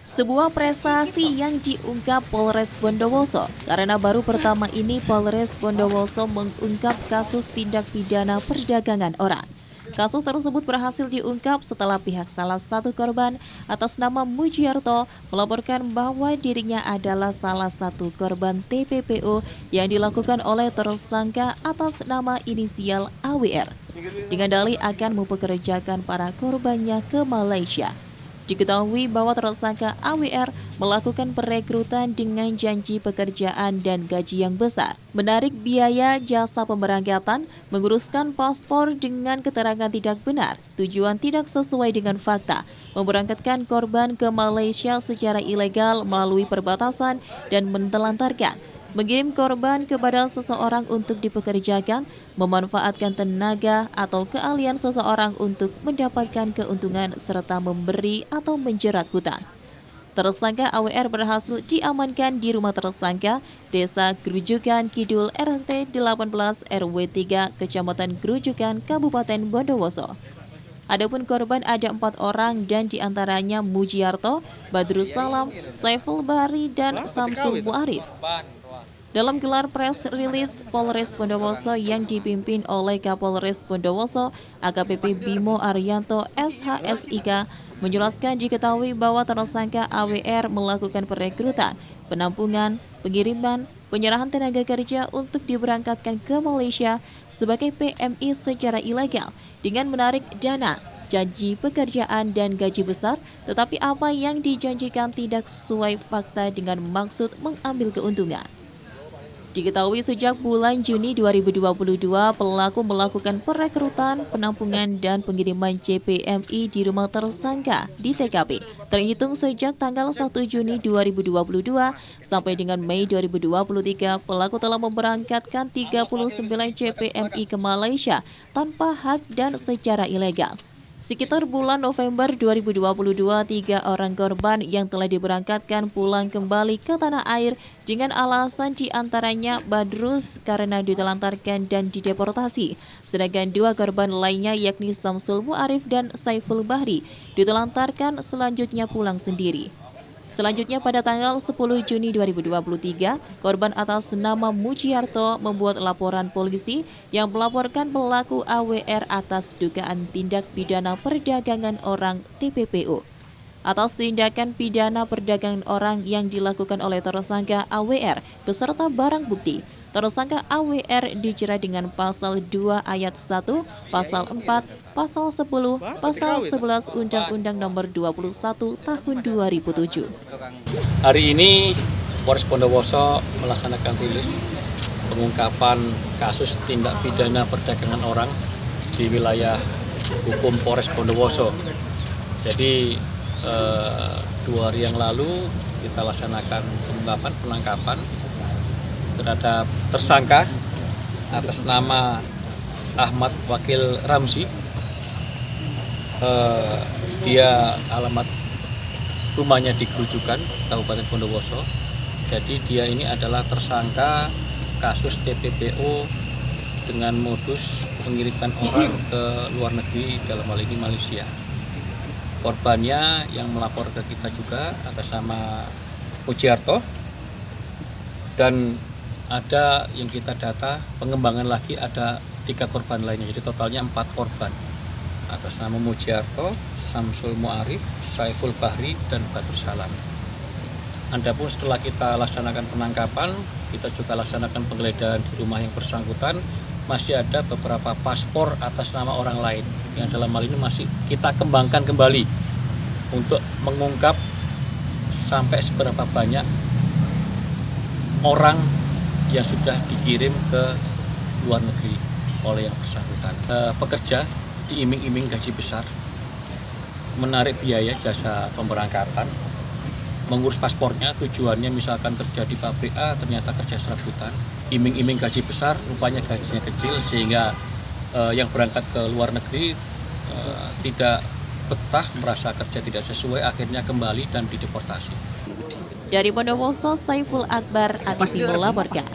Sebuah prestasi yang diungkap Polres Bondowoso karena baru pertama ini Polres Bondowoso mengungkap kasus tindak pidana perdagangan orang. Kasus tersebut berhasil diungkap setelah pihak salah satu korban atas nama Mujiarto melaporkan bahwa dirinya adalah salah satu korban TPPO yang dilakukan oleh tersangka atas nama inisial AWR dengan dalih akan mempekerjakan para korbannya ke Malaysia. Diketahui bahwa tersangka AWR melakukan perekrutan dengan janji pekerjaan dan gaji yang besar, menarik biaya jasa pemberangkatan, menguruskan paspor dengan keterangan tidak benar, tujuan tidak sesuai dengan fakta, memberangkatkan korban ke Malaysia secara ilegal melalui perbatasan dan mentelantarkan, mengirim korban kepada seseorang untuk dipekerjakan, memanfaatkan tenaga atau keahlian seseorang untuk mendapatkan keuntungan serta memberi atau menjerat hutang. Tersangka AWR berhasil diamankan di rumah tersangka Desa Grujukan Kidul RT 18 RW 3 Kecamatan Grujukan Kabupaten Bondowoso. Adapun korban ada 4 orang dan diantaranya Mujiarto, Badrus Salam, Saiful Bahri, dan Samsul Muarif. Dalam gelar press release Polres Bondowoso yang dipimpin oleh Kapolres Bondowoso, AKBP Bimo Arianto SHSIK, menjelaskan diketahui bahwa tersangka AWR melakukan perekrutan, penampungan, pengiriman, penyerahan tenaga kerja untuk diberangkatkan ke Malaysia sebagai PMI secara ilegal dengan menarik dana, janji pekerjaan dan gaji besar, tetapi apa yang dijanjikan tidak sesuai fakta dengan maksud mengambil keuntungan. Diketahui sejak bulan Juni 2022, pelaku melakukan perekrutan, penampungan, dan pengiriman CPMI di rumah tersangka di TKP. Terhitung sejak tanggal 1 Juni 2022 sampai dengan Mei 2023, pelaku telah memberangkatkan 39 CPMI ke Malaysia tanpa hak dan secara ilegal. Sekitar bulan November 2022, 3 orang korban yang telah diberangkatkan pulang kembali ke tanah air dengan alasan diantaranya Badrus karena ditelantarkan dan dideportasi. Sedangkan 2 korban lainnya yakni Samsul Muarif dan Saiful Bahri ditelantarkan selanjutnya pulang sendiri. Selanjutnya pada tanggal 10 Juni 2023, korban atas nama Mujiarto membuat laporan polisi yang melaporkan pelaku AWR atas dugaan tindak pidana perdagangan orang TPPO. Atas tindakan pidana perdagangan orang yang dilakukan oleh tersangka AWR beserta barang bukti, tersangka AWR dijerat dengan pasal 2 ayat 1, pasal 4, pasal 10, pasal 11 Undang-Undang Nomor 21 Tahun 2007. Hari ini Polres Bondowoso melaksanakan rilis pengungkapan kasus tindak pidana perdagangan orang di wilayah hukum Polres Bondowoso. Jadi 2 hari yang lalu kita laksanakan penangkapan terhadap tersangka atas nama Ahmad Wakil Ramzi. Dia alamat rumahnya di Grujukan, Kabupaten Bondowoso. Jadi dia ini adalah tersangka kasus TPPO dengan modus mengirimkan orang ke luar negeri, dalam hal ini Malaysia. Korbannya yang melapor ke kita juga atas nama Mujiarto, dan ada yang kita data pengembangan lagi ada 3 korban lainnya, jadi totalnya 4 korban atas nama Mujiarto, Samsul Muarif, Saiful Bahri, dan Badrus Salam. Adapun setelah kita laksanakan penangkapan, kita juga laksanakan penggeledahan di rumah yang bersangkutan. Masih ada beberapa paspor atas nama orang lain yang dalam hal ini masih kita kembangkan kembali untuk mengungkap sampai seberapa banyak orang yang sudah dikirim ke luar negeri oleh yang bersangkutan. Pekerja diiming-iming gaji besar, menarik biaya jasa pemberangkatan, mengurus paspornya, tujuannya misalkan kerja di pabrik A, ternyata kerja serabutan, iming-iming gaji besar, rupanya gajinya kecil, sehingga yang berangkat ke luar negeri tidak betah, merasa kerja tidak sesuai, akhirnya kembali dan dideportasi. Dari Bondowoso, Saiful Akbar, ATV melaporkan.